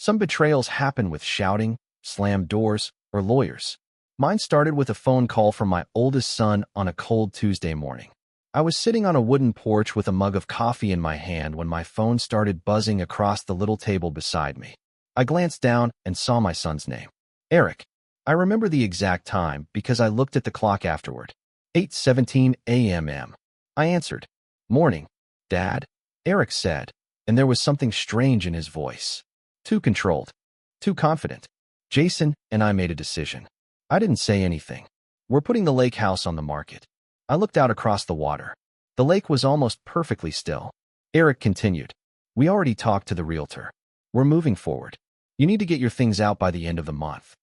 Some betrayals happen with shouting, slammed doors, or lawyers. Mine started with a phone call from my oldest son on a cold Tuesday morning. I was sitting on a wooden porch with a mug of coffee in my hand when my phone started buzzing across the little table beside me. I glanced down and saw my son's name. Eric. I remember the exact time because I looked at the clock afterward. 8:17 a.m. I answered. "Morning, Dad," Eric said, and there was something strange in his voice. Too controlled. Too confident. Jason and I made a decision. I didn't say anything. "We're putting the lake house on the market." I looked out across the water. The lake was almost perfectly still. Eric continued. "We already talked to the realtor. We're moving forward. You need to get your things out by the end of the month."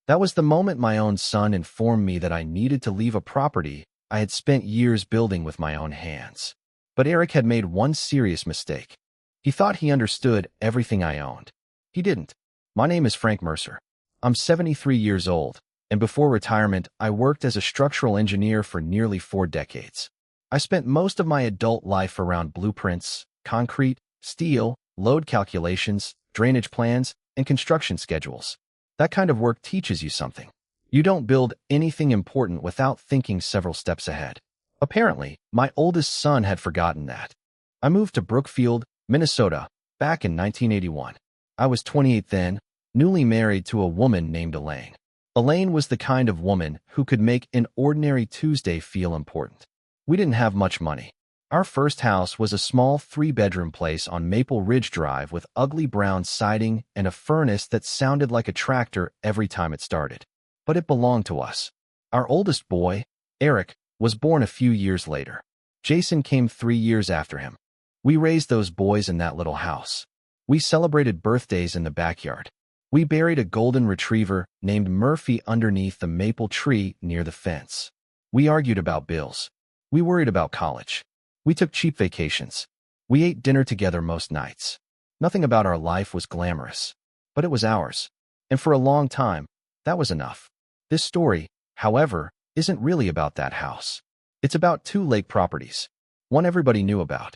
That was the moment my own son informed me that I needed to leave a property I had spent years building with my own hands. But Eric had made one serious mistake. He thought he understood everything I owned. He didn't. My name is Frank Mercer. I'm 73 years old, and before retirement, I worked as a structural engineer for nearly 4 decades. I spent most of my adult life around blueprints, concrete, steel, load calculations, drainage plans, and construction schedules. That kind of work teaches you something. You don't build anything important without thinking several steps ahead. Apparently, my oldest son had forgotten that. I moved to Brookfield, Minnesota, back in 1981. I was 28 then, newly married to a woman named Elaine. Elaine was the kind of woman who could make an ordinary Tuesday feel important. We didn't have much money. Our first house was a small 3-bedroom place on Maple Ridge Drive with ugly brown siding and a furnace that sounded like a tractor every time it started. But it belonged to us. Our oldest boy, Eric, was born a few years later. Jason came 3 years after him. We raised those boys in that little house. We celebrated birthdays in the backyard. We buried a golden retriever named Murphy underneath the maple tree near the fence. We argued about bills. We worried about college. We took cheap vacations. We ate dinner together most nights. Nothing about our life was glamorous, but it was ours. And for a long time, that was enough. This story, however, isn't really about that house. It's about 2 lake properties. One everybody knew about,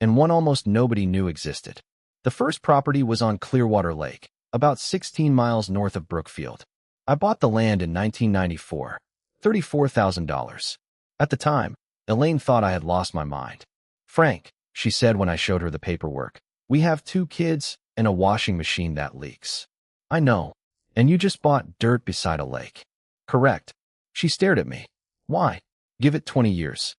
and one almost nobody knew existed. The first property was on Clearwater Lake, about 16 miles north of Brookfield. I bought the land in 1994, $34,000. At the time, Elaine thought I had lost my mind. "Frank," she said when I showed her the paperwork, "we have 2 kids and a washing machine that leaks." "I know. And you just bought dirt beside a lake." "Correct." She stared at me. "Why? Give it 20 years.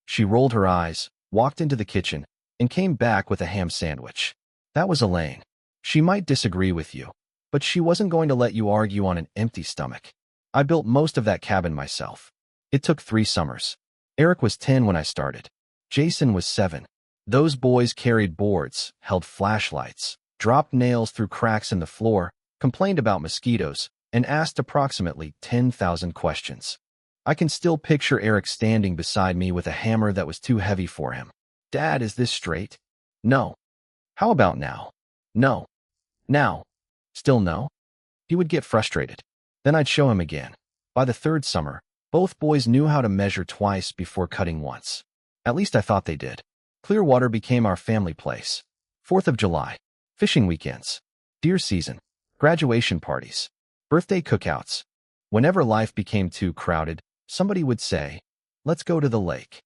She rolled her eyes, walked into the kitchen, and came back with a ham sandwich. That was Elaine. She might disagree with you, but she wasn't going to let you argue on an empty stomach. I built most of that cabin myself. It took 3 summers. Eric was 10 when I started. Jason was 7. Those boys carried boards, held flashlights, dropped nails through cracks in the floor, complained about mosquitoes, and asked approximately 10,000 questions. I can still picture Eric standing beside me with a hammer that was too heavy for him. "Dad, is this straight?" "No." "How about now?" "No." "Now?" Still no. He would get frustrated. Then I'd show him again. By the 3rd summer, both boys knew how to measure twice before cutting once. At least I thought they did. Clearwater became our family place. 4th of July, fishing weekends, deer season, graduation parties, birthday cookouts. Whenever life became too crowded, somebody would say, "Let's go to the lake."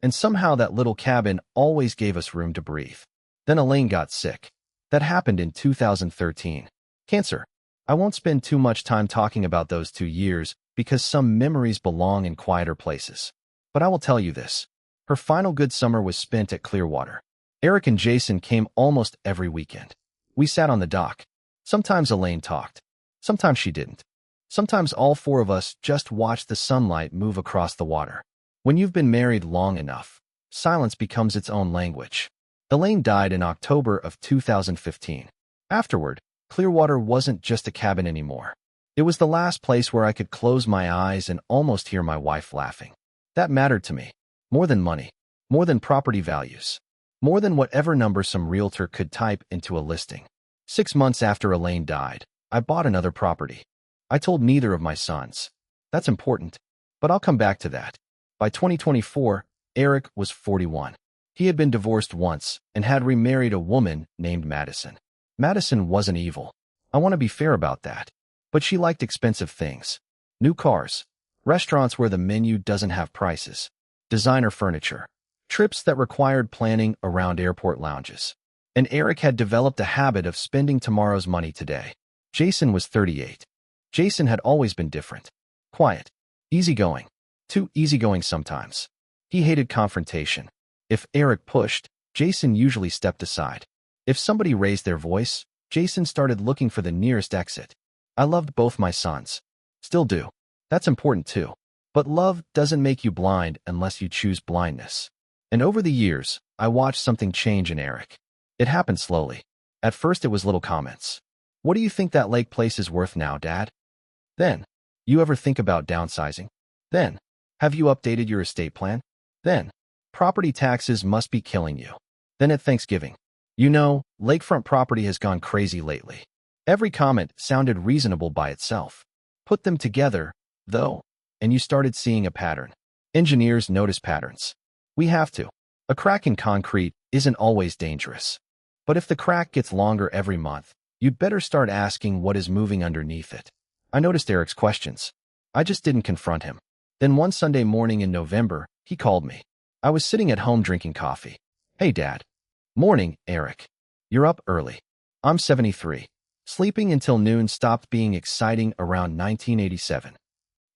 And somehow that little cabin always gave us room to breathe. Then Elaine got sick. That happened in 2013. Cancer. I won't spend too much time talking about those 2 years because some memories belong in quieter places. But I will tell you this. Her final good summer was spent at Clearwater. Eric and Jason came almost every weekend. We sat on the dock. Sometimes Elaine talked. Sometimes she didn't. Sometimes all 4 of us just watched the sunlight move across the water. When you've been married long enough, silence becomes its own language. Elaine died in October of 2015. Afterward, Clearwater wasn't just a cabin anymore. It was the last place where I could close my eyes and almost hear my wife laughing. That mattered to me. More than money. More than property values. More than whatever number some realtor could type into a listing. 6 months after Elaine died, I bought another property. I told neither of my sons. That's important, but I'll come back to that. By 2024, Eric was 41. He had been divorced once and had remarried a woman named Madison. Madison wasn't evil. I want to be fair about that. But she liked expensive things. New cars, restaurants where the menu doesn't have prices, designer furniture, trips that required planning around airport lounges. And Eric had developed a habit of spending tomorrow's money today. Jason was 38. Jason had always been different. Quiet. Easygoing. Too easygoing sometimes. He hated confrontation. If Eric pushed, Jason usually stepped aside. If somebody raised their voice, Jason started looking for the nearest exit. I loved both my sons. Still do. That's important too. But love doesn't make you blind unless you choose blindness. And over the years, I watched something change in Eric. It happened slowly. At first it was little comments. What do you think that lake place is worth now, Dad? Then, you ever think about downsizing? Then, have you updated your estate plan? Then, property taxes must be killing you. Then at Thanksgiving, you know, lakefront property has gone crazy lately. Every comment sounded reasonable by itself. Put them together, though, and you started seeing a pattern. Engineers notice patterns. We have to. A crack in concrete isn't always dangerous. But if the crack gets longer every month, you'd better start asking what is moving underneath it. I noticed Eric's questions. I just didn't confront him. Then one Sunday morning in November, he called me. I was sitting at home drinking coffee. Hey, Dad. Morning, Eric. You're up early. I'm 73. Sleeping until noon stopped being exciting around 1987.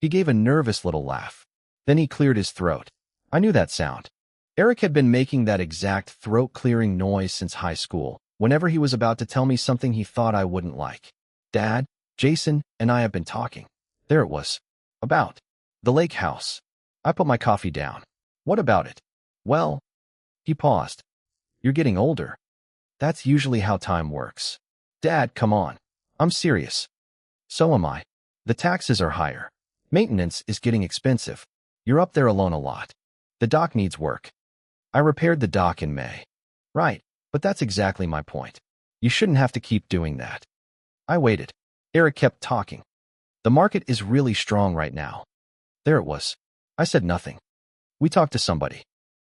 He gave a nervous little laugh. Then he cleared his throat. I knew that sound. Eric had been making that exact throat-clearing noise since high school, whenever he was about to tell me something he thought I wouldn't like. Dad, Jason, and I have been talking. There it was. About the lake house. I put my coffee down. What about it? Well, he paused. You're getting older. That's usually how time works. Dad, come on. I'm serious. So am I. The taxes are higher. Maintenance is getting expensive. You're up there alone a lot. The dock needs work. I repaired the dock in May. Right, but that's exactly my point. You shouldn't have to keep doing that. I waited. Eric kept talking. The market is really strong right now. There it was. I said nothing. We talked to somebody.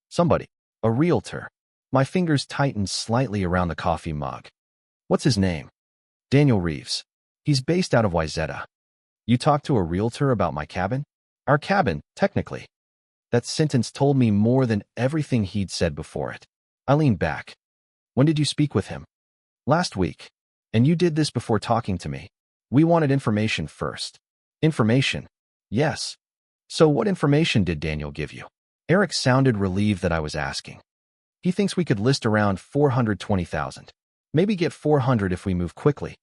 Somebody. A realtor. My fingers tightened slightly around the coffee mug. What's his name? Daniel Reeves. He's based out of Wyzetta. You talked to a realtor about my cabin? Our cabin, technically. That sentence told me more than everything he'd said before it. I leaned back. When did you speak with him? Last week. And you did this before talking to me. We wanted information first. Information? Yes. So what information did Daniel give you? Eric sounded relieved that I was asking. He thinks we could list around 420,000. Maybe get 400 if we move quickly.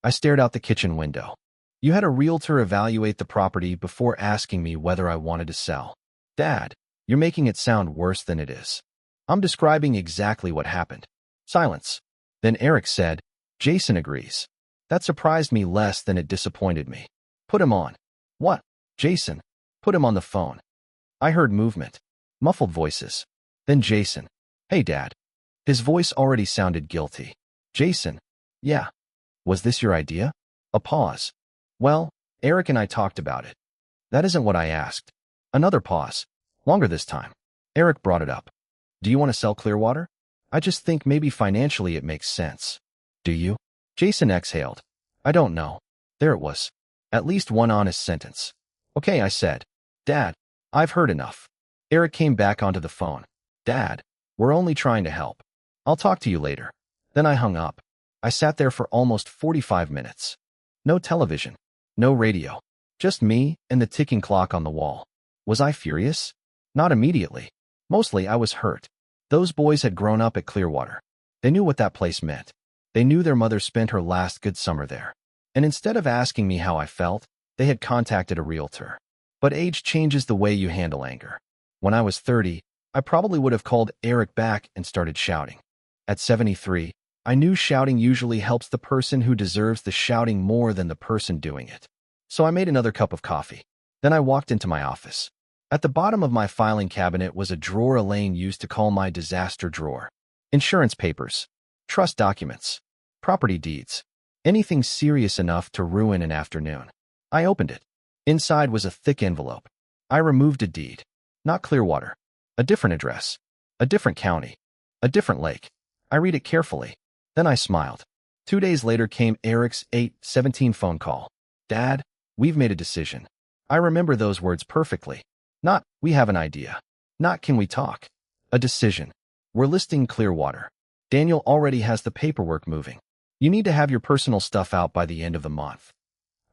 I stared out the kitchen window. You had a realtor evaluate the property before asking me whether I wanted to sell. Dad, you're making it sound worse than it is. I'm describing exactly what happened. Silence. Then Eric said, Jason agrees. That surprised me less than it disappointed me. Put him on. What? Jason. Put him on the phone. I heard movement. Muffled voices. Then Jason. Hey, Dad. His voice already sounded guilty. Jason. Yeah. Was this your idea? A pause. Well, Eric and I talked about it. That isn't what I asked. Another pause. Longer this time. Eric brought it up. Do you want to sell Clearwater? I just think maybe financially it makes sense. Do you? Jason exhaled. I don't know. There it was. At least one honest sentence. Okay, I said. Dad, I've heard enough. Eric came back onto the phone. Dad, we're only trying to help. I'll talk to you later. Then I hung up. I sat there for almost 45 minutes. No television. No radio. Just me and the ticking clock on the wall. Was I furious? Not immediately. Mostly I was hurt. Those boys had grown up at Clearwater. They knew what that place meant. They knew their mother spent her last good summer there. And instead of asking me how I felt, they had contacted a realtor. But age changes the way you handle anger. When I was 30, I probably would have called Eric back and started shouting. At 73, I knew shouting usually helps the person who deserves the shouting more than the person doing it. So I made another cup of coffee. Then I walked into my office. At the bottom of my filing cabinet was a drawer Elaine used to call my disaster drawer. Insurance papers, trust documents, property deeds, anything serious enough to ruin an afternoon. I opened it. Inside was a thick envelope. I removed a deed. Not Clearwater. A different address. A different county. A different lake. I read it carefully. Then I smiled. 2 days later came Eric's 8:17 phone call. Dad, we've made a decision. I remember those words perfectly. Not, we have an idea. Not, can we talk? A decision. We're listing Clearwater. Daniel already has the paperwork moving. You need to have your personal stuff out by the end of the month.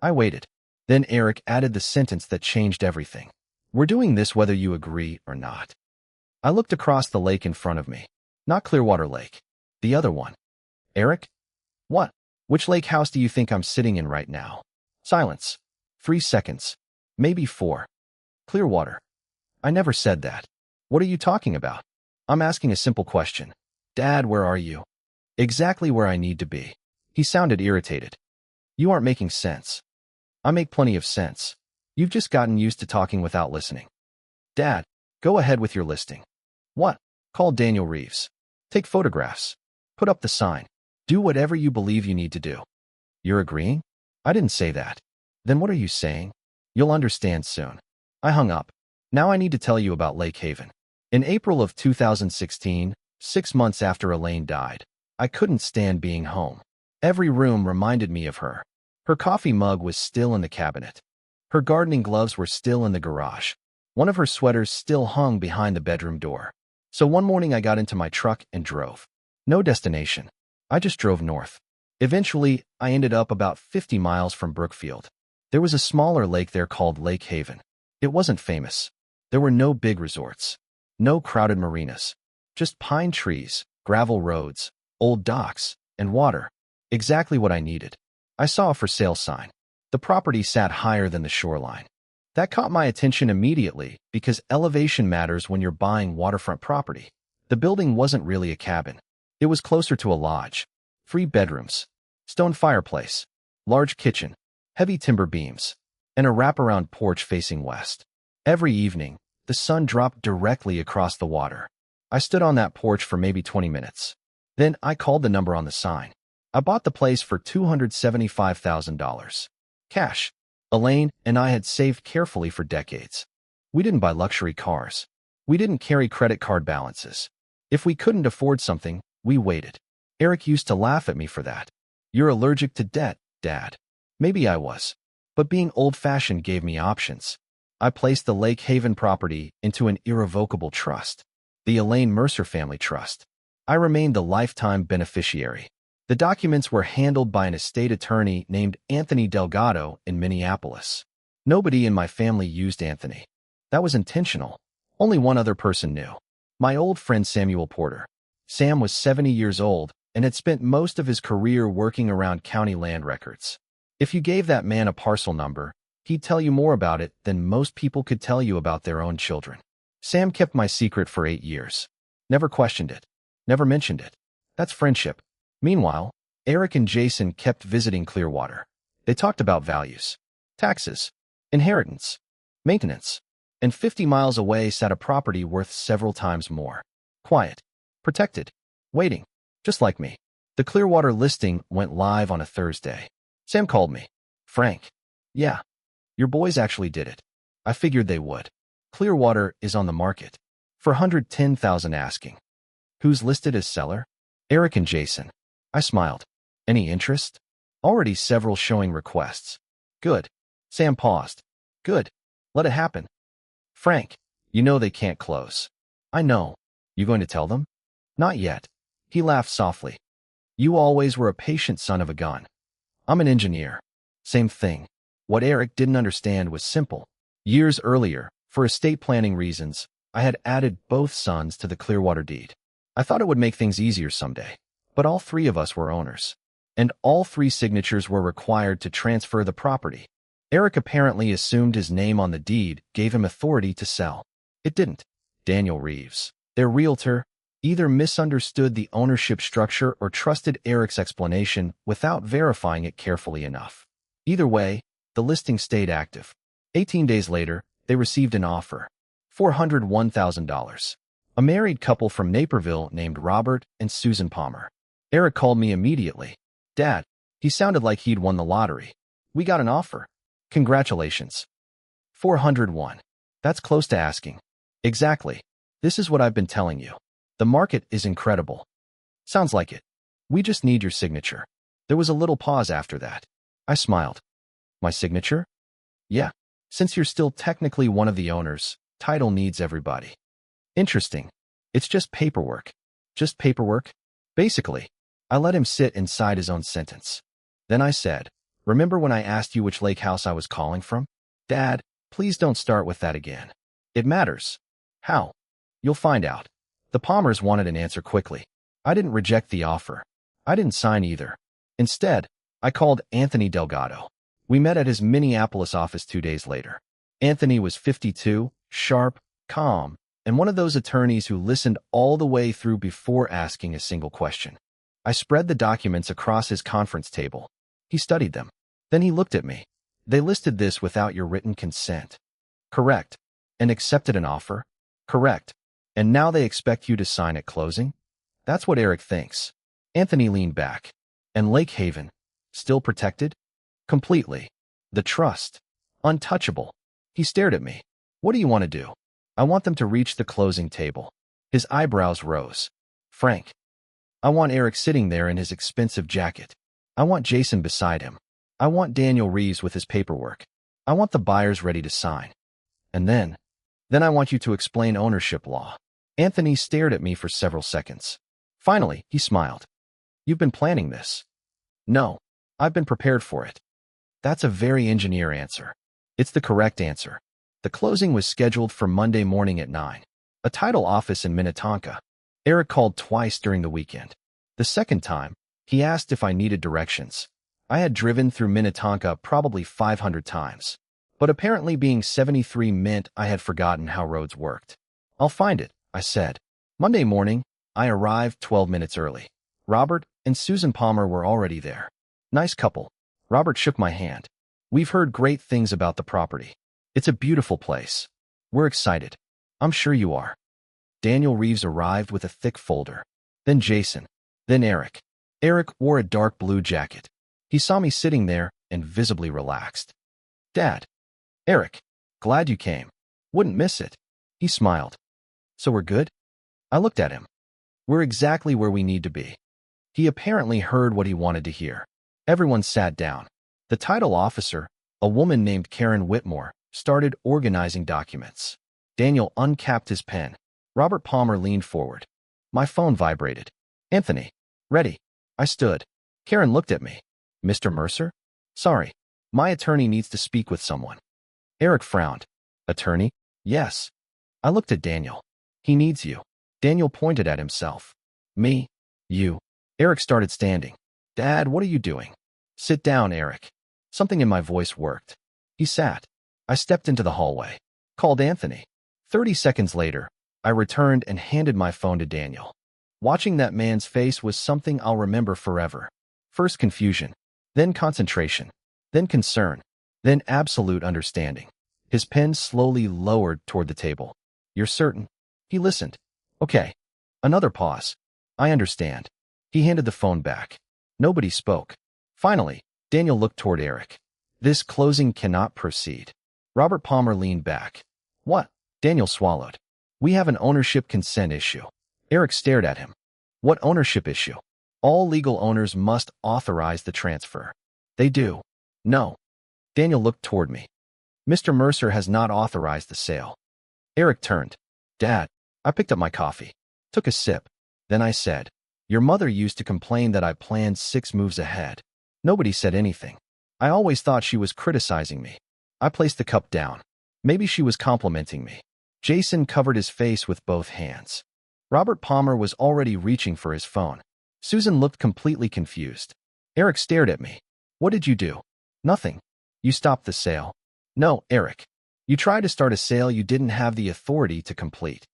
I waited. Then Eric added the sentence that changed everything. We're doing this whether you agree or not. I looked across the lake in front of me. Not Clearwater Lake. The other one. Eric? What? Which lake house do you think I'm sitting in right now? Silence. 3 seconds. Maybe 4. Clearwater. I never said that. What are you talking about? I'm asking a simple question. Dad, where are you? Exactly where I need to be. He sounded irritated. You aren't making sense. I make plenty of sense. You've just gotten used to talking without listening. Dad, go ahead with your listing. What? Call Daniel Reeves. Take photographs. Put up the sign. Do whatever you believe you need to do. You're agreeing? I didn't say that. Then what are you saying? You'll understand soon. I hung up. Now I need to tell you about Lake Haven. In April of 2016, 6 months after Elaine died, I couldn't stand being home. Every room reminded me of her. Her coffee mug was still in the cabinet. Her gardening gloves were still in the garage. One of her sweaters still hung behind the bedroom door. So one morning I got into my truck and drove. No destination. I just drove north. Eventually, I ended up about 50 miles from Brookfield. There was a smaller lake there called Lake Haven. It wasn't famous. There were no big resorts. No crowded marinas. Just pine trees, gravel roads, old docks, and water. Exactly what I needed. I saw a for sale sign. The property sat higher than the shoreline. That caught my attention immediately because elevation matters when you're buying waterfront property. The building wasn't really a cabin. It was closer to a lodge. 3 bedrooms, stone fireplace, large kitchen, heavy timber beams, and a wraparound porch facing west. Every evening, the sun dropped directly across the water. I stood on that porch for maybe 20 minutes. Then I called the number on the sign. I bought the place for $275,000. Cash. Elaine and I had saved carefully for decades. We didn't buy luxury cars. We didn't carry credit card balances. If we couldn't afford something, we waited. Eric used to laugh at me for that. You're allergic to debt, Dad. Maybe I was. But being old-fashioned gave me options. I placed the Lake Haven property into an irrevocable trust. The Elaine Mercer Family Trust. I remained the lifetime beneficiary. The documents were handled by an estate attorney named Anthony Delgado in Minneapolis. Nobody in my family used Anthony. That was intentional. Only one other person knew. My old friend Samuel Porter. Sam was 70 years old and had spent most of his career working around county land records. If you gave that man a parcel number, he'd tell you more about it than most people could tell you about their own children. Sam kept my secret for 8 years. Never questioned it. Never mentioned it. That's friendship. Meanwhile, Eric and Jason kept visiting Clearwater. They talked about values, taxes, inheritance, maintenance, and 50 miles away sat a property worth several times more. Quiet, protected, waiting, just like me. The Clearwater listing went live on a Thursday. Sam called me. Frank. Yeah. Your boys actually did it. I figured they would. Clearwater is on the market. For $110,000 asking. Who's listed as seller? Eric and Jason. I smiled. Any interest? Already several showing requests. Good. Sam paused. Good. Let it happen. Frank, you know they can't close. I know. You going to tell them? Not yet. He laughed softly. You always were a patient son of a gun. I'm an engineer. Same thing. What Eric didn't understand was simple. Years earlier, for estate planning reasons, I had added both sons to the Clearwater deed. I thought it would make things easier someday. But all 3 of us were owners. And all 3 signatures were required to transfer the property. Eric apparently assumed his name on the deed gave him authority to sell. It didn't. Daniel Reeves, their realtor, either misunderstood the ownership structure or trusted Eric's explanation without verifying it carefully enough. Either way, the listing stayed active. 18 days later, they received an offer. $401,000. A married couple from Naperville named Robert and Susan Palmer. Eric called me immediately. Dad, he sounded like he'd won the lottery. We got an offer. Congratulations. 401. That's close to asking. Exactly. This is what I've been telling you. The market is incredible. Sounds like it. We just need your signature. There was a little pause after that. I smiled. My signature? Yeah. Since you're still technically one of the owners, title needs everybody. Interesting. It's just paperwork. Just paperwork? Basically. I let him sit inside his own sentence. Then I said, remember when I asked you which lake house I was calling from? Dad, please don't start with that again. It matters. How? You'll find out. The Palmers wanted an answer quickly. I didn't reject the offer. I didn't sign either. Instead, I called Anthony Delgado. We met at his Minneapolis office 2 days later. Anthony was 52, sharp, calm, and one of those attorneys who listened all the way through before asking a single question. I spread the documents across his conference table. He studied them. Then he looked at me. They listed this without your written consent. Correct. And accepted an offer? Correct. And now they expect you to sign at closing? That's what Eric thinks. Anthony leaned back. And Lake Haven? Still protected? Completely. The trust. Untouchable. He stared at me. What do you want to do? I want them to reach the closing table. His eyebrows rose. Frank. I want Eric sitting there in his expensive jacket. I want Jason beside him. I want Daniel Reeves with his paperwork. I want the buyers ready to sign. And then I want you to explain ownership law. Anthony stared at me for several seconds. Finally, he smiled. You've been planning this? No, I've been prepared for it. That's a very engineer answer. It's the correct answer. The closing was scheduled for Monday morning at 9. A title office in Minnetonka. Eric called twice during the weekend. The second time, he asked if I needed directions. I had driven through Minnetonka probably 500 times. But apparently being 73 meant I had forgotten how roads worked. I'll find it, I said. Monday morning, I arrived 12 minutes early. Robert and Susan Palmer were already there. Nice couple. Robert shook my hand. We've heard great things about the property. It's a beautiful place. We're excited. I'm sure you are. Daniel Reeves arrived with a thick folder. Then Jason. Then Eric. Eric wore a dark blue jacket. He saw me sitting there and visibly relaxed. Dad. Eric. Glad you came. Wouldn't miss it. He smiled. So we're good? I looked at him. We're exactly where we need to be. He apparently heard what he wanted to hear. Everyone sat down. The title officer, a woman named Karen Whitmore, started organizing documents. Daniel uncapped his pen. Robert Palmer leaned forward. My phone vibrated. Anthony. Ready. I stood. Karen looked at me. Mr. Mercer? Sorry. My attorney needs to speak with someone. Eric frowned. Attorney? Yes. I looked at Daniel. He needs you. Daniel pointed at himself. Me? You. Eric started standing. Dad, what are you doing? Sit down, Eric. Something in my voice worked. He sat. I stepped into the hallway. Called Anthony. 30 seconds later, I returned and handed my phone to Daniel. Watching that man's face was something I'll remember forever. First confusion, then concentration, then concern, then absolute understanding. His pen slowly lowered toward the table. You're certain? He listened. Okay. Another pause. I understand. He handed the phone back. Nobody spoke. Finally, Daniel looked toward Eric. This closing cannot proceed. Robert Palmer leaned back. What? Daniel swallowed. We have an ownership consent issue. Eric stared at him. What ownership issue? All legal owners must authorize the transfer. They do. No. Daniel looked toward me. Mr. Mercer has not authorized the sale. Eric turned. Dad. I picked up my coffee. Took a sip. Then I said, your mother used to complain that I planned 6 moves ahead. Nobody said anything. I always thought she was criticizing me. I placed the cup down. Maybe she was complimenting me. Jason covered his face with both hands. Robert Palmer was already reaching for his phone. Susan looked completely confused. Eric stared at me. What did you do? Nothing. You stopped the sale. No, Eric. You tried to start a sale you didn't have the authority to complete.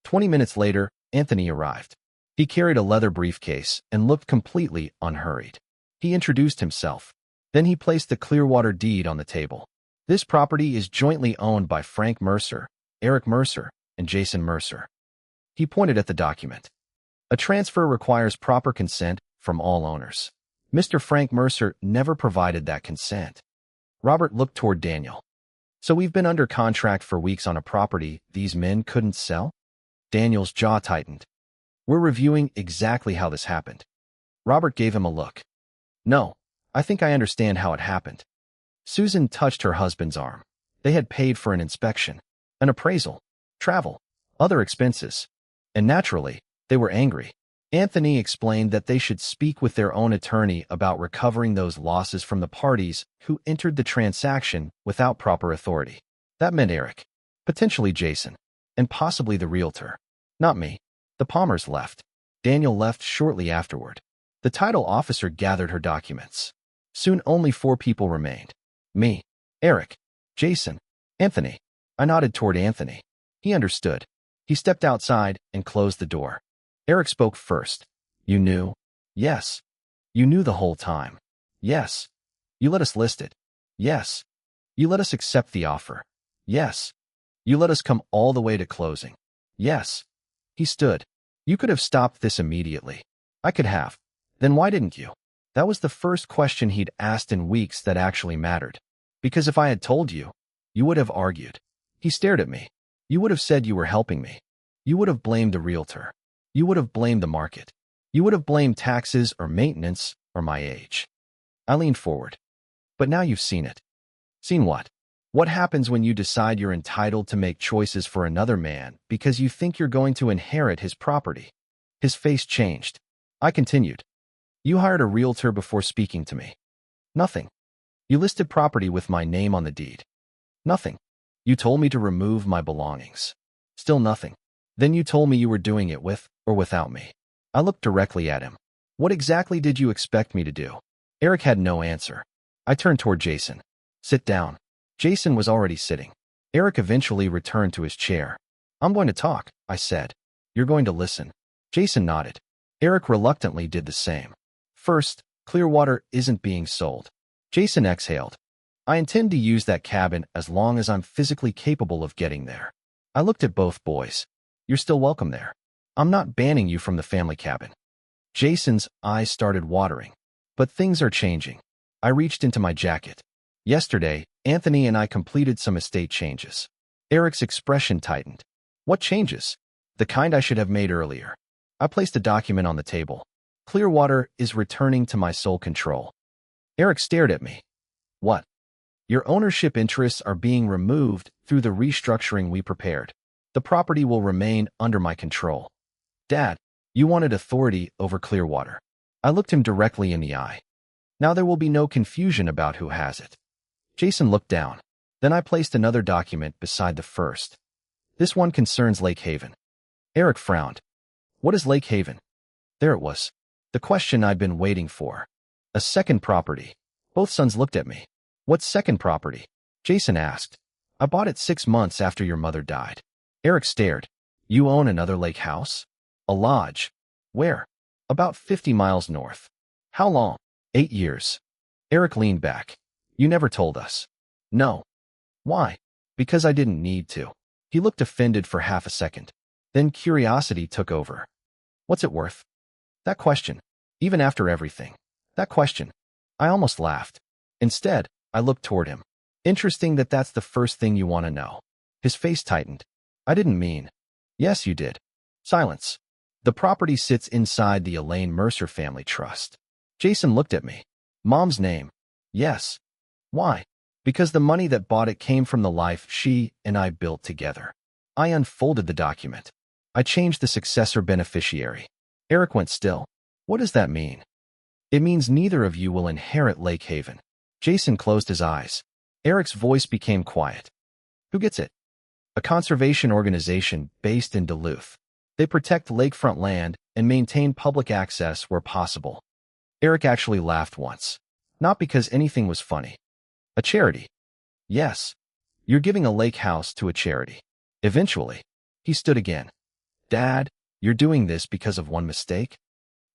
20 minutes later, Anthony arrived. He carried a leather briefcase and looked completely unhurried. He introduced himself. Then he placed the Clearwater deed on the table. This property is jointly owned by Frank Mercer, Eric Mercer, and Jason Mercer. He pointed at the document. A transfer requires proper consent from all owners. Mr. Frank Mercer never provided that consent. Robert looked toward Daniel. So we've been under contract for weeks on a property these men couldn't sell? Daniel's jaw tightened. We're reviewing exactly how this happened. Robert gave him a look. No, I think I understand how it happened. Susan touched her husband's arm. They had paid for an inspection, an appraisal, travel, other expenses. And naturally, they were angry. Anthony explained that they should speak with their own attorney about recovering those losses from the parties who entered the transaction without proper authority. That meant Eric, potentially Jason, and possibly the realtor. Not me. The Palmers left. Daniel left shortly afterward. The title officer gathered her documents. Soon only 4 people remained. Me, Eric, Jason, Anthony. I nodded toward Anthony. He understood. He stepped outside and closed the door. Eric spoke first. You knew? Yes. You knew the whole time. Yes. You let us list it. Yes. You let us accept the offer. Yes. You let us come all the way to closing. Yes. He stood. You could have stopped this immediately. I could have. Then why didn't you? That was the first question he'd asked in weeks that actually mattered. Because if I had told you, you would have argued. He stared at me. You would have said you were helping me. You would have blamed the realtor. You would have blamed the market. You would have blamed taxes or maintenance or my age. I leaned forward. But now you've seen it. Seen what? What happens when you decide you're entitled to make choices for another man because you think you're going to inherit his property? His face changed. I continued. You hired a realtor before speaking to me. Nothing. You listed property with my name on the deed. Nothing. You told me to remove my belongings. Still nothing. Then you told me you were doing it with or without me. I looked directly at him. What exactly did you expect me to do? Eric had no answer. I turned toward Jason. Sit down. Jason was already sitting. Eric eventually returned to his chair. I'm going to talk, I said. You're going to listen. Jason nodded. Eric reluctantly did the same. First, Clearwater isn't being sold. Jason exhaled. I intend to use that cabin as long as I'm physically capable of getting there. I looked at both boys. You're still welcome there. I'm not banning you from the family cabin. Jason's eyes started watering. But things are changing. I reached into my jacket. Yesterday, Anthony and I completed some estate changes. Eric's expression tightened. What changes? The kind I should have made earlier. I placed a document on the table. Clearwater is returning to my sole control. Eric stared at me. What? Your ownership interests are being removed through the restructuring we prepared. The property will remain under my control. Dad, you wanted authority over Clearwater. I looked him directly in the eye. Now there will be no confusion about who has it. Jason looked down. Then I placed another document beside the first. This one concerns Lake Haven. Eric frowned. What is Lake Haven? There it was. The question I'd been waiting for. A second property. Both sons looked at me. What second property? Jason asked. I bought it 6 months after your mother died. Eric stared. You own another lake house? A lodge. Where? About 50 miles north. How long? 8 years. Eric leaned back. You never told us. No. Why? Because I didn't need to. He looked offended for half a second. Then curiosity took over. What's it worth? That question. Even after everything. That question. I almost laughed. Instead, I looked toward him. Interesting that that's the first thing you want to know. His face tightened. I didn't mean. Yes, you did. Silence. The property sits inside the Elaine Mercer Family Trust. Jason looked at me. Mom's name. Yes. Why? Because the money that bought it came from the life she and I built together. I unfolded the document. I changed the successor beneficiary. Eric went still. What does that mean? It means neither of you will inherit Lake Haven. Jason closed his eyes. Eric's voice became quiet. Who gets it? A conservation organization based in Duluth. They protect lakefront land and maintain public access where possible. Eric actually laughed once. Not because anything was funny. A charity. Yes. You're giving a lake house to a charity. Eventually. He stood again. Dad, you're doing this because of one mistake?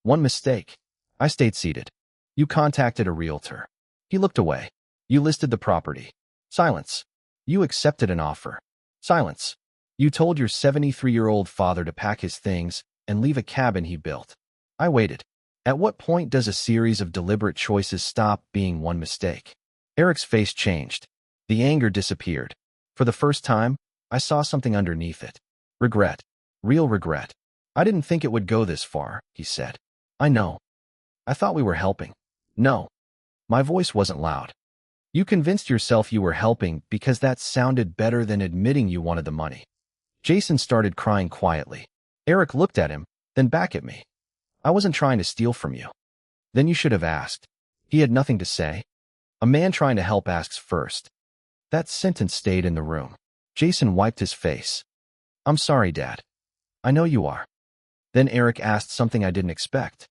One mistake. I stayed seated. You contacted a realtor. He looked away. You listed the property. Silence. You accepted an offer. Silence. You told your 73-year-old father to pack his things and leave a cabin he built. I waited. At what point does a series of deliberate choices stop being one mistake? Eric's face changed. The anger disappeared. For the first time, I saw something underneath it. Regret. Real regret. I didn't think it would go this far, he said. I know. I thought we were helping. No. My voice wasn't loud. You convinced yourself you were helping because that sounded better than admitting you wanted the money. Jason started crying quietly. Eric looked at him, then back at me. I wasn't trying to steal from you. Then you should have asked. He had nothing to say. A man trying to help asks first. That sentence stayed in the room. Jason wiped his face. I'm sorry, Dad. I know you are. Then Eric asked something I didn't expect.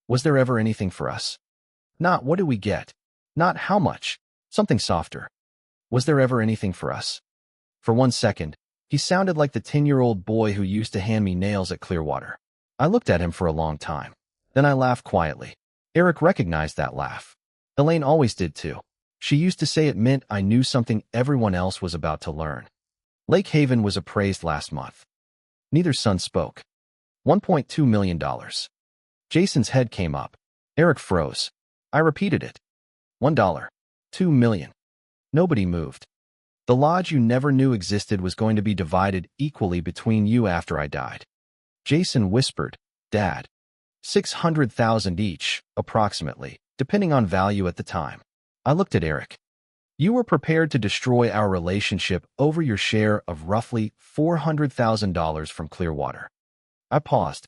Was there ever anything for us? Not what do we get? Not how much? Something softer. Was there ever anything for us? For 1 second, he sounded like the 10-year-old boy who used to hand me nails at Clearwater. I looked at him for a long time. Then I laughed quietly. Eric recognized that laugh. Elaine always did too. She used to say it meant I knew something everyone else was about to learn. Lake Haven was appraised last month. Neither son spoke. $1.2 million. Jason's head came up. Eric froze. I repeated it. $1. $2 million. Nobody moved. The lodge you never knew existed was going to be divided equally between you after I died. Jason whispered, Dad. 600,000 each, approximately, depending on value at the time. I looked at Eric. You were prepared to destroy our relationship over your share of roughly $400,000 from Clearwater. I paused.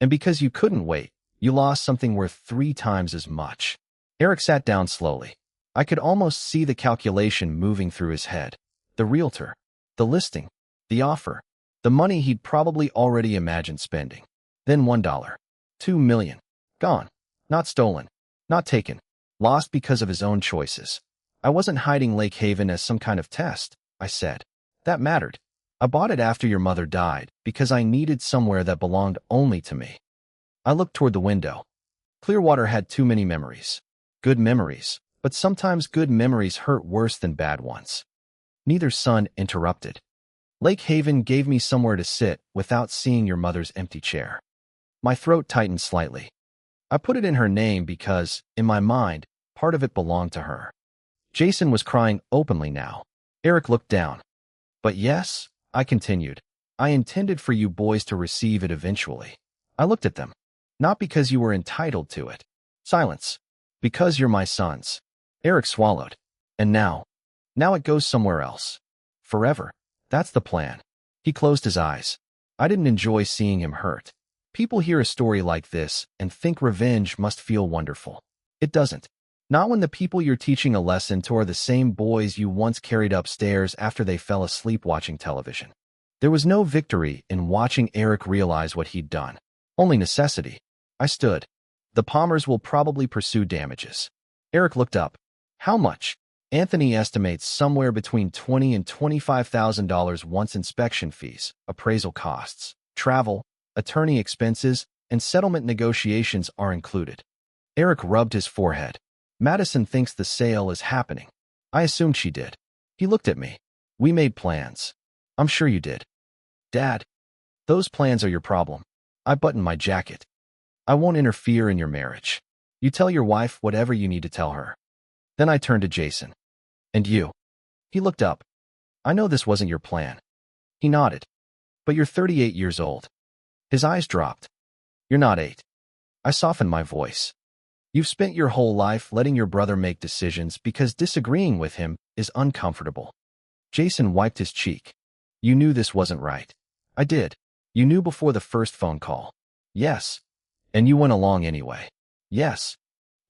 And because you couldn't wait, you lost something worth 3 times as much. Eric sat down slowly. I could almost see the calculation moving through his head. The realtor, the listing, the offer, the money he'd probably already imagined spending. Then $1. $2 million. Gone. Not stolen. Not taken. Lost because of his own choices. I wasn't hiding Lake Haven as some kind of test, I said. That mattered. I bought it after your mother died because I needed somewhere that belonged only to me. I looked toward the window. Clearwater had too many memories. Good memories, but sometimes good memories hurt worse than bad ones. Neither son interrupted. Lake Haven gave me somewhere to sit without seeing your mother's empty chair. My throat tightened slightly. I put it in her name because, in my mind, part of it belonged to her. Jason was crying openly now. Eric looked down. But yes, I continued, I intended for you boys to receive it eventually. I looked at them. Not because you were entitled to it. Silence. Because you're my sons. Eric swallowed. And now it goes somewhere else. Forever. That's the plan. He closed his eyes. I didn't enjoy seeing him hurt. People hear a story like this and think revenge must feel wonderful. It doesn't. Not when the people you're teaching a lesson to are the same boys you once carried upstairs after they fell asleep watching television. There was no victory in watching Eric realize what he'd done. Only necessity. I stood. The Palmers will probably pursue damages. Eric looked up. How much? Anthony estimates somewhere between $20,000 and $25,000 once inspection fees, appraisal costs, travel, attorney expenses, and settlement negotiations are included. Eric rubbed his forehead. Madison thinks the sale is happening. I assumed she did. He looked at me. We made plans. I'm sure you did. Dad, those plans are your problem. I buttoned my jacket. I won't interfere in your marriage. You tell your wife whatever you need to tell her. Then I turned to Jason. And you? He looked up. I know this wasn't your plan. He nodded. But you're 38 years old. His eyes dropped. You're not 8. I softened my voice. You've spent your whole life letting your brother make decisions because disagreeing with him is uncomfortable. Jason wiped his cheek. You knew this wasn't right. I did. You knew before the first phone call. Yes. And you went along anyway. Yes.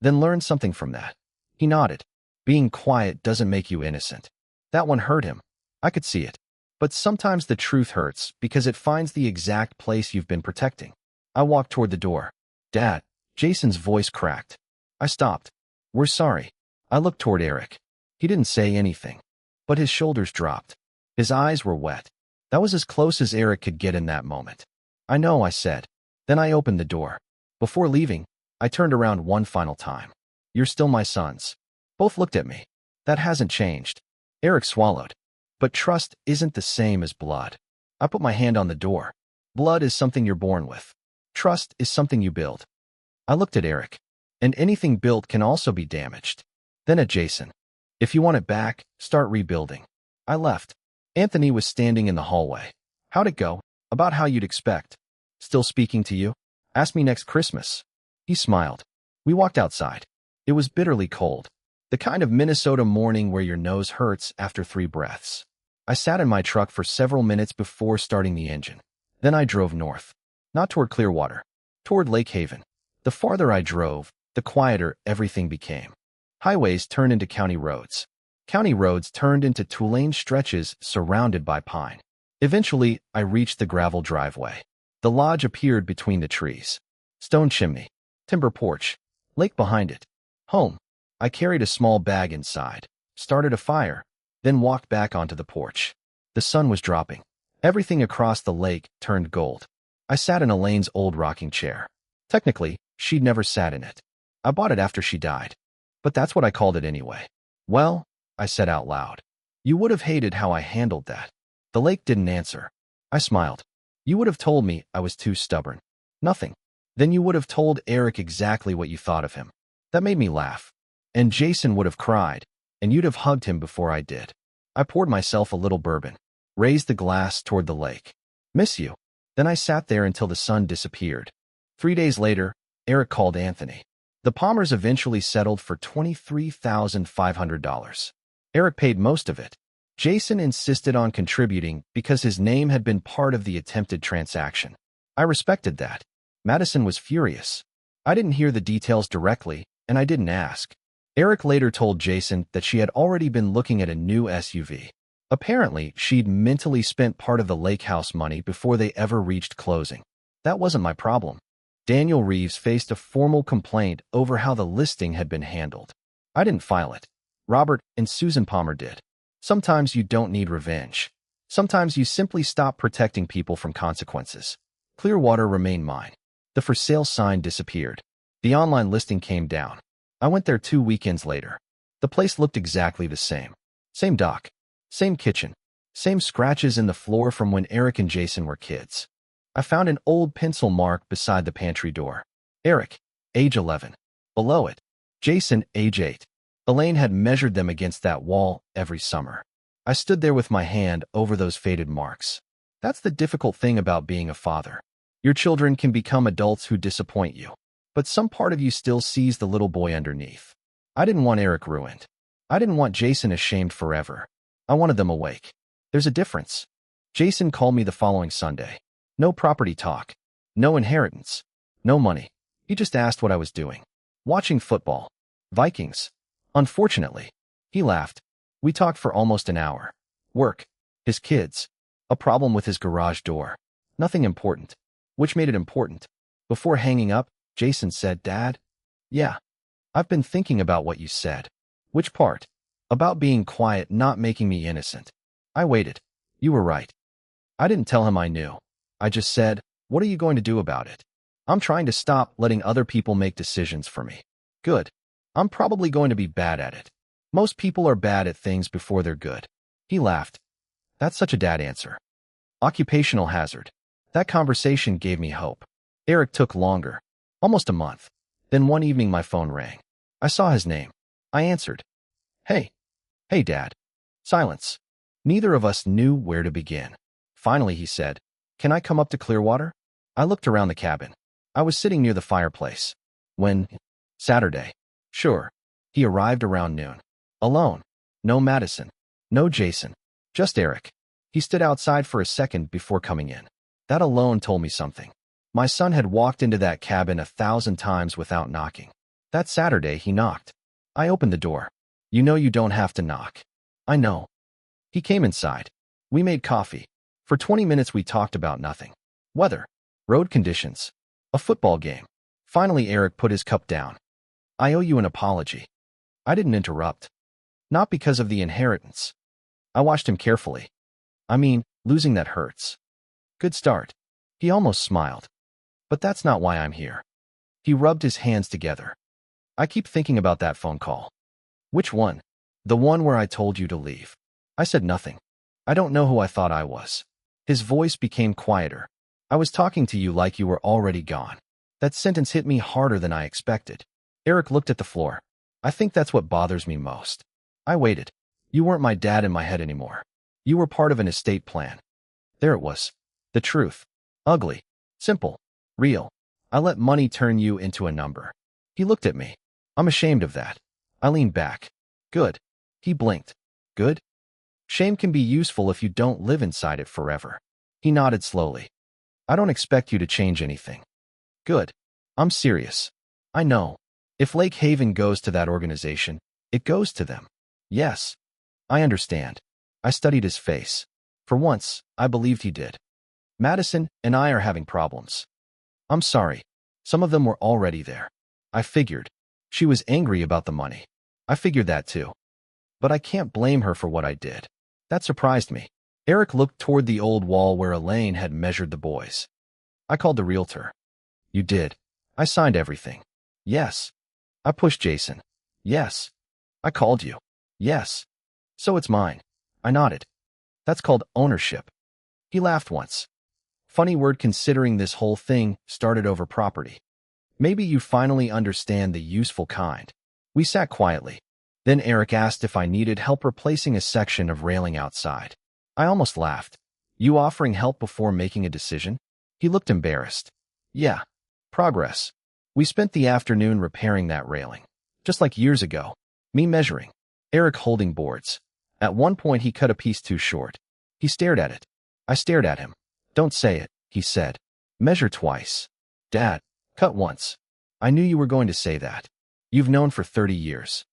Then learn something from that. He nodded. Being quiet doesn't make you innocent. That one hurt him. I could see it. But sometimes the truth hurts because it finds the exact place you've been protecting. I walked toward the door. Dad. Jason's voice cracked. I stopped. We're sorry. I looked toward Eric. He didn't say anything. But his shoulders dropped. His eyes were wet. That was as close as Eric could get in that moment. I know, I said. Then I opened the door. Before leaving, I turned around one final time. You're still my sons. Both looked at me. That hasn't changed. Eric swallowed. But trust isn't the same as blood. I put my hand on the door. Blood is something you're born with. Trust is something you build. I looked at Eric. And anything built can also be damaged. Then at Jason. If you want it back, start rebuilding. I left. Anthony was standing in the hallway. How'd it go? About how you'd expect. Still speaking to you? Ask me next Christmas. He smiled. We walked outside. It was bitterly cold, the kind of Minnesota morning where your nose hurts after 3 breaths. I sat in my truck for several minutes before starting the engine. Then I drove north, not toward Clearwater, toward Lake Haven. The farther I drove, the quieter everything became. Highways turned into county roads. County roads turned into two-lane stretches surrounded by pine. Eventually, I reached the gravel driveway. The lodge appeared between the trees. Stone chimney, timber porch, lake behind it. Home. I carried a small bag inside, started a fire, then walked back onto the porch. The sun was dropping. Everything across the lake turned gold. I sat in Elaine's old rocking chair. Technically, she'd never sat in it. I bought it after she died. But that's what I called it anyway. Well, I said out loud. You would have hated how I handled that. The lake didn't answer. I smiled. You would have told me I was too stubborn. Nothing. Then you would have told Eric exactly what you thought of him. That made me laugh. And Jason would have cried, and you'd have hugged him before I did. I poured myself a little bourbon, raised the glass toward the lake. Miss you. Then I sat there until the sun disappeared. 3 days later, Eric called Anthony. The Palmers eventually settled for $23,500. Eric paid most of it. Jason insisted on contributing because his name had been part of the attempted transaction. I respected that. Madison was furious. I didn't hear the details directly, and I didn't ask. Eric later told Jason that she had already been looking at a new SUV. Apparently, she'd mentally spent part of the lake house money before they ever reached closing. That wasn't my problem. Daniel Reeves faced a formal complaint over how the listing had been handled. I didn't file it. Robert and Susan Palmer did. Sometimes you don't need revenge. Sometimes you simply stop protecting people from consequences. Clearwater remained mine. The for sale sign disappeared. The online listing came down. I went there 2 weekends later. The place looked exactly the same. Same dock. Same kitchen. Same scratches in the floor from when Eric and Jason were kids. I found an old pencil mark beside the pantry door. Eric, age 11. Below it, Jason, age 8. Elaine had measured them against that wall every summer. I stood there with my hand over those faded marks. That's the difficult thing about being a father. Your children can become adults who disappoint you, but some part of you still sees the little boy underneath. I didn't want Eric ruined. I didn't want Jason ashamed forever. I wanted them awake. There's a difference. Jason called me the following Sunday. No property talk. No inheritance. No money. He just asked what I was doing. Watching football. Vikings. Unfortunately. He laughed. We talked for almost an hour. Work. His kids. A problem with his garage door. Nothing important. Which made it important. Before hanging up, Jason said, Dad? Yeah. I've been thinking about what you said. Which part? About being quiet, not making me innocent. I waited. You were right. I didn't tell him I knew. I just said, what are you going to do about it? I'm trying to stop letting other people make decisions for me. Good. I'm probably going to be bad at it. Most people are bad at things before they're good. He laughed. That's such a dad answer. Occupational hazard. That conversation gave me hope. Eric took longer. Almost a month. Then one evening my phone rang. I saw his name. I answered. Hey. Hey, Dad. Silence. Neither of us knew where to begin. Finally, he said, Can I come up to Clearwater? I looked around the cabin. I was sitting near the fireplace. When? Saturday. Sure. He arrived around noon. Alone. No Madison. No Jason. Just Eric. He stood outside for a second before coming in. That alone told me something. My son had walked into that cabin 1,000 times without knocking. That Saturday, he knocked. I opened the door. You know you don't have to knock. I know. He came inside. We made coffee. For 20 minutes we talked about nothing. Weather. Road conditions. A football game. Finally Eric put his cup down. I owe you an apology. I didn't interrupt. Not because of the inheritance. I watched him carefully. I mean, losing that hurts. Good start. He almost smiled. But that's not why I'm here. He rubbed his hands together. I keep thinking about that phone call. Which one? The one where I told you to leave. I said nothing. I don't know who I thought I was. His voice became quieter. I was talking to you like you were already gone. That sentence hit me harder than I expected. Eric looked at the floor. I think that's what bothers me most. I waited. You weren't my dad in my head anymore. You were part of an estate plan. There it was. The truth. Ugly. Simple. Real. I let money turn you into a number. He looked at me. I'm ashamed of that. I leaned back. Good. He blinked. Good? Shame can be useful if you don't live inside it forever. He nodded slowly. I don't expect you to change anything. Good. I'm serious. I know. If Lake Haven goes to that organization, it goes to them. Yes. I understand. I studied his face. For once, I believed he did. Madison and I are having problems. I'm sorry. Some of them were already there. I figured. She was angry about the money. I figured that too. But I can't blame her for what I did. That surprised me. Eric looked toward the old wall where Elaine had measured the boys. I called the realtor. You did. I signed everything. Yes. I pushed Jason. Yes. I called you. Yes. So it's mine. I nodded. That's called ownership. He laughed once. Funny word considering this whole thing started over property. Maybe you finally understand the useful kind. We sat quietly. Then Eric asked if I needed help replacing a section of railing outside. I almost laughed. You offering help before making a decision? He looked embarrassed. Yeah. Progress. We spent the afternoon repairing that railing. Just like years ago. Me measuring. Eric holding boards. At one point he cut a piece too short. He stared at it. I stared at him. Don't say it, he said. Measure twice. Dad, cut once. I knew you were going to say that. You've known for 30 years.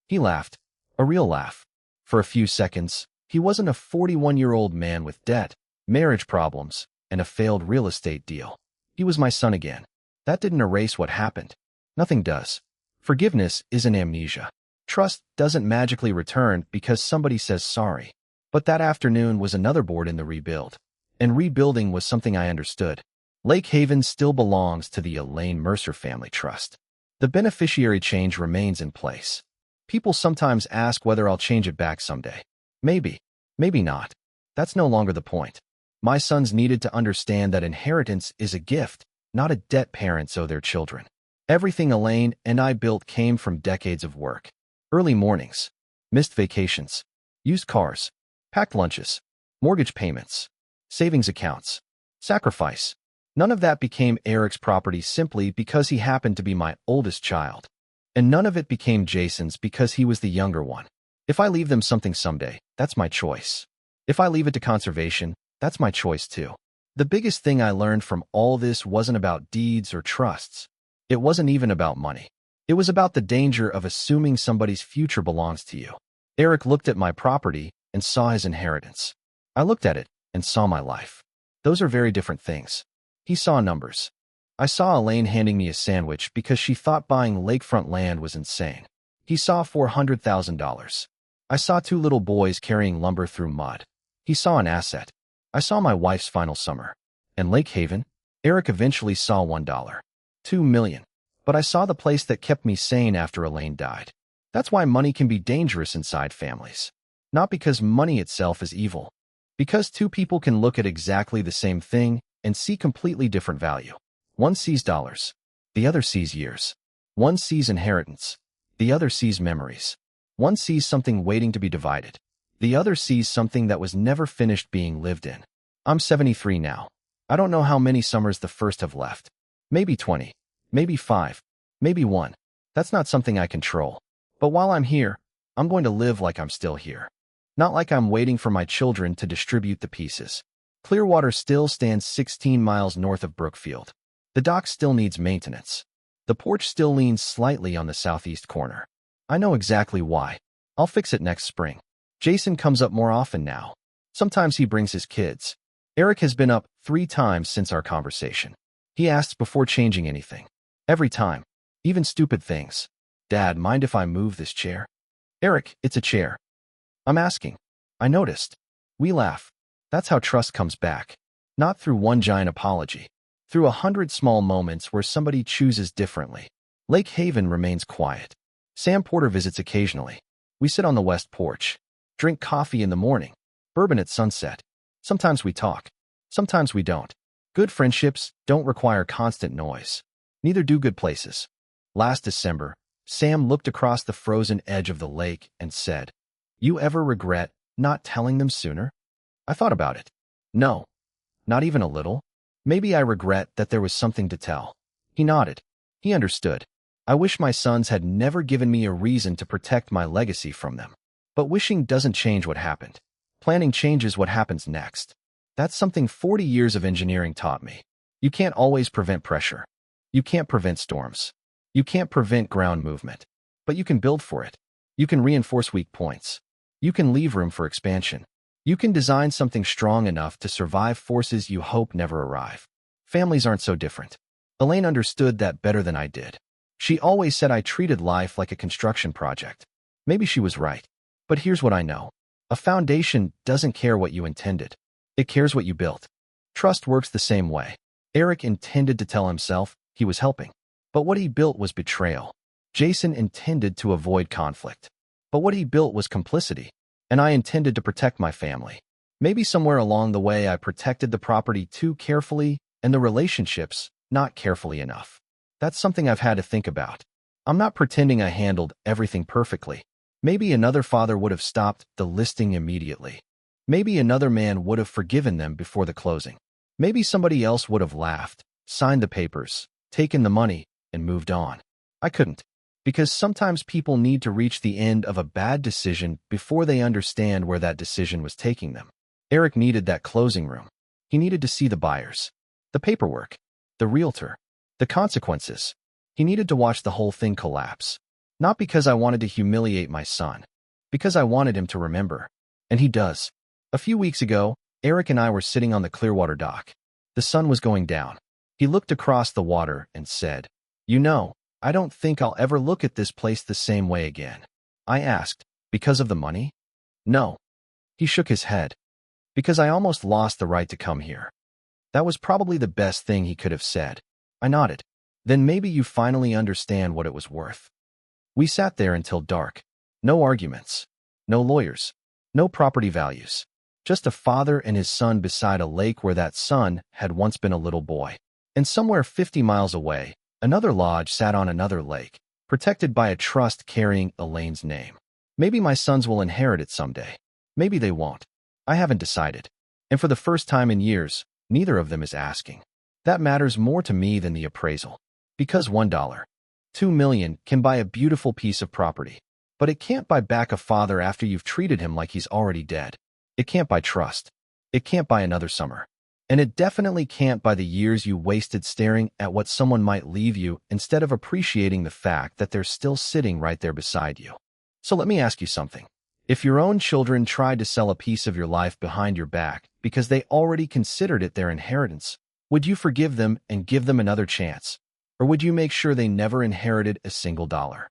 He laughed. A real laugh. For a few seconds, he wasn't a 41-year-old man with debt, marriage problems, and a failed real estate deal. He was my son again. That didn't erase what happened. Nothing does. Forgiveness isn't amnesia. Trust doesn't magically return because somebody says sorry. But that afternoon was another board in the rebuild. And rebuilding was something I understood. Lake Haven still belongs to the Elaine Mercer Family Trust. The beneficiary change remains in place. People sometimes ask whether I'll change it back someday. Maybe. Maybe not. That's no longer the point. My sons needed to understand that inheritance is a gift, not a debt parents owe their children. Everything Elaine and I built came from decades of work. Early mornings, missed vacations, used cars, packed lunches, mortgage payments, savings accounts, sacrifice. None of that became Eric's property simply because he happened to be my oldest child. And none of it became Jason's because he was the younger one. If I leave them something someday, that's my choice. If I leave it to conservation, that's my choice too. The biggest thing I learned from all this wasn't about deeds or trusts. It wasn't even about money. It was about the danger of assuming somebody's future belongs to you. Eric looked at my property and saw his inheritance. I looked at it and saw my life. Those are very different things. He saw numbers. I saw Elaine handing me a sandwich because she thought buying lakefront land was insane. He saw $400,000. I saw two little boys carrying lumber through mud. He saw an asset. I saw my wife's final summer. And Lake Haven? Eric eventually saw $1. 2 million. But I saw the place that kept me sane after Elaine died. That's why money can be dangerous inside families. Not because money itself is evil. Because two people can look at exactly the same thing and see completely different value. One sees dollars. The other sees years. One sees inheritance. The other sees memories. One sees something waiting to be divided. The other sees something that was never finished being lived in. I'm 73 now. I don't know how many summers the first have left. Maybe 20. Maybe 5. Maybe 1. That's not something I control. But while I'm here, I'm going to live like I'm still here. Not like I'm waiting for my children to distribute the pieces. Clearwater still stands 16 miles north of Brookfield. The dock still needs maintenance. The porch still leans slightly on the southeast corner. I know exactly why. I'll fix it next spring. Jason comes up more often now. Sometimes he brings his kids. Eric has been up 3 times since our conversation. He asks before changing anything. Every time. Even stupid things. Dad, mind if I move this chair? Eric, it's a chair. I'm asking. I noticed. We laugh. That's how trust comes back. Not through one giant apology. Through 100 small moments where somebody chooses differently. Lake Haven remains quiet. Sam Porter visits occasionally. We sit on the west porch. Drink coffee in the morning. Bourbon at sunset. Sometimes we talk. Sometimes we don't. Good friendships don't require constant noise. Neither do good places. Last December, Sam looked across the frozen edge of the lake and said, "You ever regret not telling them sooner?" I thought about it. No. Not even a little. Maybe I regret that there was something to tell. He nodded. He understood. I wish my sons had never given me a reason to protect my legacy from them. But wishing doesn't change what happened. Planning changes what happens next. That's something 40 years of engineering taught me. You can't always prevent pressure. You can't prevent storms. You can't prevent ground movement. But you can build for it. You can reinforce weak points. You can leave room for expansion. You can design something strong enough to survive forces you hope never arrive. Families aren't so different. Elaine understood that better than I did. She always said I treated life like a construction project. Maybe she was right. But here's what I know. A foundation doesn't care what you intended. It cares what you built. Trust works the same way. Eric intended to tell himself he was helping. But what he built was betrayal. Jason intended to avoid conflict. But what he built was complicity. And I intended to protect my family. Maybe somewhere along the way I protected the property too carefully and the relationships not carefully enough. That's something I've had to think about. I'm not pretending I handled everything perfectly. Maybe another father would have stopped the listing immediately. Maybe another man would have forgiven them before the closing. Maybe somebody else would have laughed, signed the papers, taken the money, and moved on. I couldn't. Because sometimes people need to reach the end of a bad decision before they understand where that decision was taking them. Eric needed that closing room. He needed to see the buyers, the paperwork, the realtor, the consequences. He needed to watch the whole thing collapse. Not because I wanted to humiliate my son, because I wanted him to remember. And he does. A few weeks ago, Eric and I were sitting on the Clearwater dock. The sun was going down. He looked across the water and said, "You know, I don't think I'll ever look at this place the same way again." I asked, "Because of the money?" "No." He shook his head. "Because I almost lost the right to come here." That was probably the best thing he could have said. I nodded. "Then maybe you finally understand what it was worth." We sat there until dark. No arguments. No lawyers. No property values. Just a father and his son beside a lake where that son had once been a little boy. And somewhere 50 miles away, another lodge sat on another lake, protected by a trust carrying Elaine's name. Maybe my sons will inherit it someday. Maybe they won't. I haven't decided. And for the first time in years, neither of them is asking. That matters more to me than the appraisal. Because $1, $2 million can buy a beautiful piece of property. But it can't buy back a father after you've treated him like he's already dead. It can't buy trust. It can't buy another summer. And it definitely can't buy the years you wasted staring at what someone might leave you instead of appreciating the fact that they're still sitting right there beside you. So let me ask you something. If your own children tried to sell a piece of your life behind your back because they already considered it their inheritance, would you forgive them and give them another chance? Or would you make sure they never inherited a single dollar?